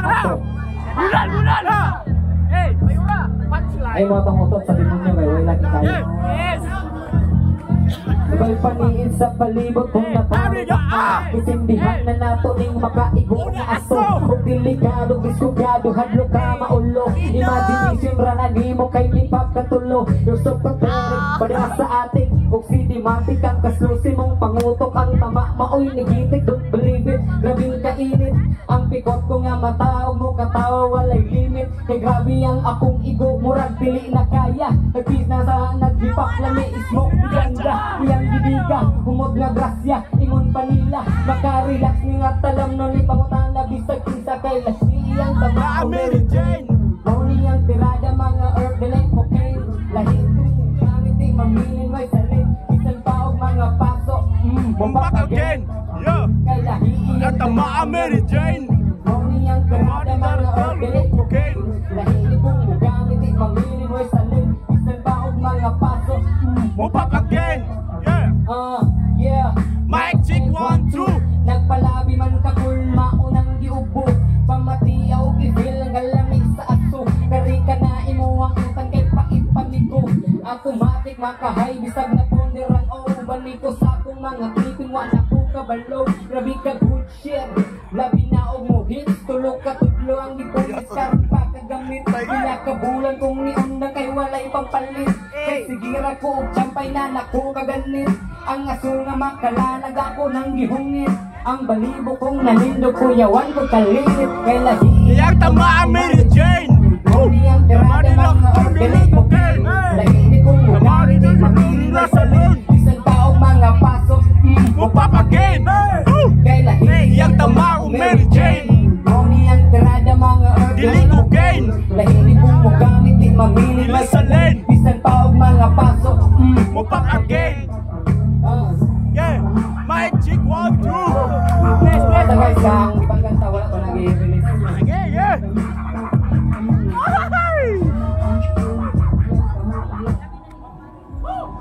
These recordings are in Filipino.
ato. Bulan! Hey, mayura! Ay mo itong utot sa demonyo kay wala kitayo. Yes! Sabay paniin sa palibot kung natamit isindihan na nato ning makaigo na aso. Kung delikado, diskugado, hadlo ka maulo. Imagination ranagi mo kay lipap katulo. Yusok pagtarik, padala sa atik. Kung cinematic ang kaslusi mong pangutok. Ang tama, maoy nigitik, don't believe it. Grabing kainit, ang pikot ko nga matao mo katawa, walay limit. Kay grabe ang akong igo, murag dili na kaya. Nagpis na sa nagbipak lami, smoke ganda. Iyang gidiga, humod nga grasya, ingon pa nila. Maka-relax ni nga talam no ni pangutan na bisag kinsa kay lasi. Iyang tama, Mary Jane. Mauni ang tirada, mga herb, delay, cocaine. Lahit, kamiting, mamilin, may salin. Bisan pa og mga paso, Bumpak again! Yeah! Kay lahi, Ang tama, Mary Jane. Mauni ang tirada, mga herb, delay, cocaine. Lahit, kung gamitin, mamilin, may salin. Bisan pa og mga paso, Bumpak again! Yeah! yeah. Mic check 1, 2. Nagpalabi man ka kulma o nang giubo. Pamatiyaw gifil ang galamig sa aso. Kari ka na imuwang utang kay pait pamigo. Automatic makahay bisag na ponderang o baniko sa akong mga clipping. Wala ko kabalo, grabe ka good shit. Labi na o mo hits, tulog ka tudlo ang ipolis karang pagkagamit. Wala ka bulan kung niyon na kay walay pampalit. Kay sigira ko og champay na nako kaganit. Ang aso nga makalalag ako ng gihungit. Ang balibo kong nalindog ko yawan ko kalit. Kay lahi Iyang tama, Mary Jane. Mauni ang tirada mga organic cocaine. Lahi kong mukha di mamili na salin. Bisan pa og mga pasok, Bumpak again! kay lahi Iyang tama, Mary Jane. Mauni ang tirada mga Dili organic cocaine. lahi kong mukha di mamili na salin. Bisan pa og mga pasok, Bumpak again! Yeah! Mic check 1, 2. Ito guys, ang ibang kanta wala ko nag-i-release. Sige, yeah!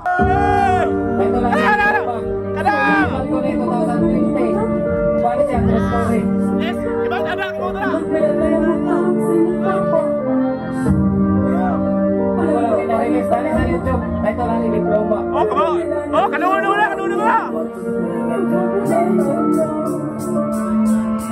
Ito lang Kadang! Ito na 2020. Bali siya ang story. Yes! Ibang anak mo na! Wala ko na-release tali sa YouTube. Ito lang yung diploma. Oh, come on! Oh, kanuno na!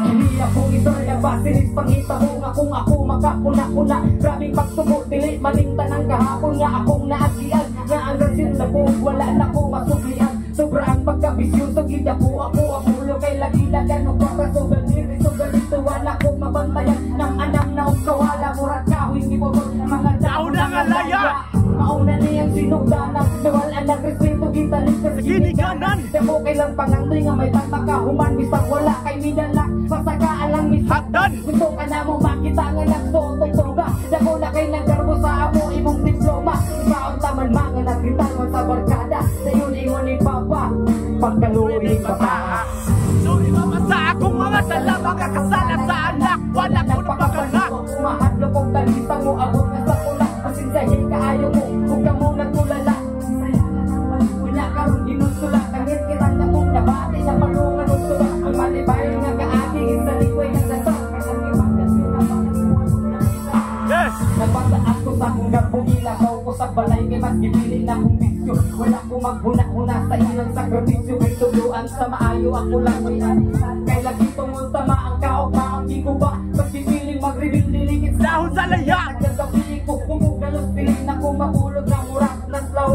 Hindi ako istorya basilis pangita mo nga kung ako makakuna-kuna. Grabing pagtubo, dili malinta ng kahapon nga akong naagian. Nga ang rasin na po, wala na ko masuglian. Sobrang pagkabisyoso, gida po ako ang ulo kay lagilagan o pagkasugalir. Isugalit wala ko mabantayan ng anam na ukawala. Murag kahoy, hindi po mga Daw na nga laya! mauna niyang sinugdanan. Nawala ng respeto, gitalig sa Ginikanan! Demo kailang pangandoy nga may tatakahuman. Bisang wala kay midalak, masagaan lang Hagdan! gusto ka na mo makita nga nagtotog-toga. Dako na kay nagkarbo sa amo imong diploma. Baon taman mga nagritangon sa barkada. Sayon ingon ni Papa, pagkaluling pa pa. Sorry mama sa akong mga sala. Mga kasala sa anak, wala ko na pagkanak. Mahadlo kong talisang mo, abot na sa kulak. Pasinsahin ka ayaw mo, huwag ka mo nagtulala. Kunya karon ginusula, kahit kita na kong nabati na palungan o sula. Ang malibay nga kaaging isa likway ng dasal. Yes! Napagdaan ko sa kong garbong ilakaw ko sa balay kay mas gipili na kong bisyo. Wala ko maghuna-huna sa ilang sakripisyo. May tuluan sa maayo ako lang may alisan. Kay lagi tungol tama ang kaok na ang di ko ba. Pag pipiling mag-reveal niligid Dahon sa laya! nagkakapili ko kumugalos. Piling na kong mahulog na murak ng slow.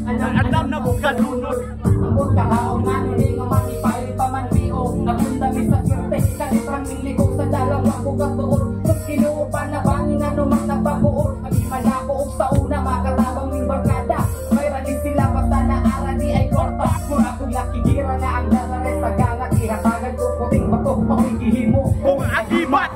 Alam na kong kalunod. Ang kahaon na hindi nga manipayo pa man liyo. Ang dami sa swerte, kalitrang niliko sa dalawa ko katuon. Kung kinuo pa na bangin ano mang napabuon. Mag-iman ako og sa una makatabang ng barkada. May ragin sila basta na ara di ay korta. Mura kong nakigira na ang lalare sa gala. Ihatagan ko puting bato, mako'y gihimo Kung akibat!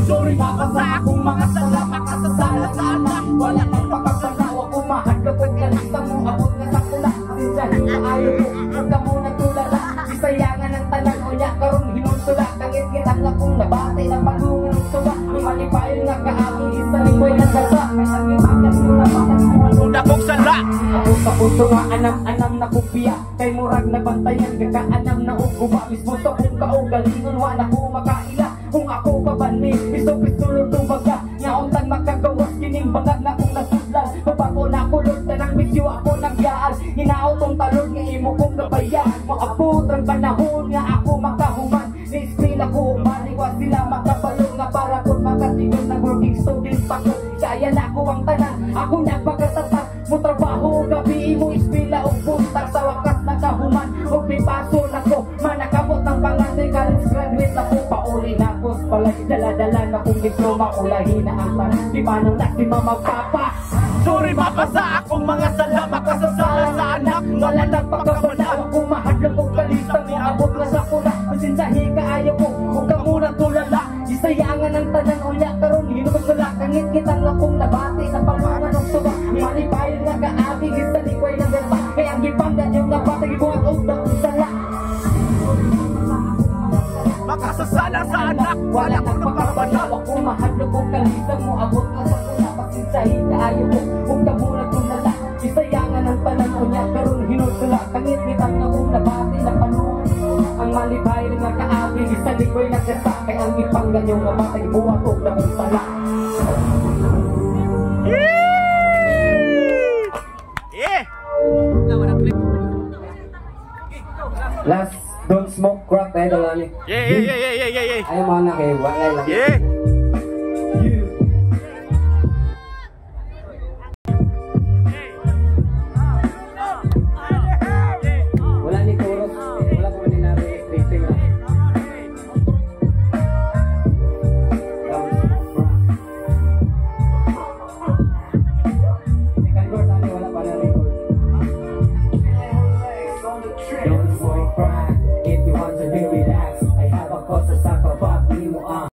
Sorry mama sa akong mga sala. makasasala sa anak. Wala nang pakasanawa ko mahadlo kong kalista mo. Abot na sa pula, sinsahin na ayaw mo. Huwag ka mo nagtulala, isayangan ng tanan o niya karong hinunsula. Kangit-ngitan na kong nabati na palungan ng suba. May malipayon nga kaaming isa lingway ng dasa. May sangimakas mo na pakasanawa. Una kong sala! Ako sa puso nga anam-anam na kupiya. Kay murag na bantayan, kakaanam na uguba. Mismo sa kong kaugalingon, wala ko makaila. Kung ako pa ba ni pisto-pisto tubaga nga untang makagawas kining bangag na kong nasudlan babago na kulod na nang misyo ako nagyaan hinaot tong talod nga imo kong gabayan maabot ang panahon nga ako makahuman ni eskwela ko baliwas sila makabalo nga para kung makatigil na working student pa ko kaya na ako ang tanan ako nagpagkatatak mo trabaho gabi mo eskwela o punta sa wakas nakahuman o may paso na ko manakamot ng panganay college graduate na ko pauli na ko palay dala-dala na kong diploma ulahin na ang tanan di ba nang nasi mamagpapa Sorry mapasa akong mga sala makasasala sa anak wala nang pagkabalaw kung mahadlang kong kalisang niabot na sa kuna masinsahi ka ayaw ko huwag ka muna tulala isayangan ng tanan unya karon hinugod ko lang kangit kitang akong nabati sa pamangan ng tuba manibayan nga kaabing isa likway ng ganda kaya ang gipanggan yung nabati gibuhat og dakong sala makasasala sa anak wala nang pagkabalaw kung mahadlang kong kalisang mo abot na sa kuna masinsahi ka ayaw ko huwag ka muna tulala isayangan ng tanan unya karon hinugod ko lang kangit kitang akong nabati na panuhan ang malibayan nga kaabing isa likway ng ganda kaya ang gipanggan yung nabati gibuhat og dakong sala Last, don't smoke crack, dahil lang. Yeah. Ayaw mo na kayo, wala lang. Yeah.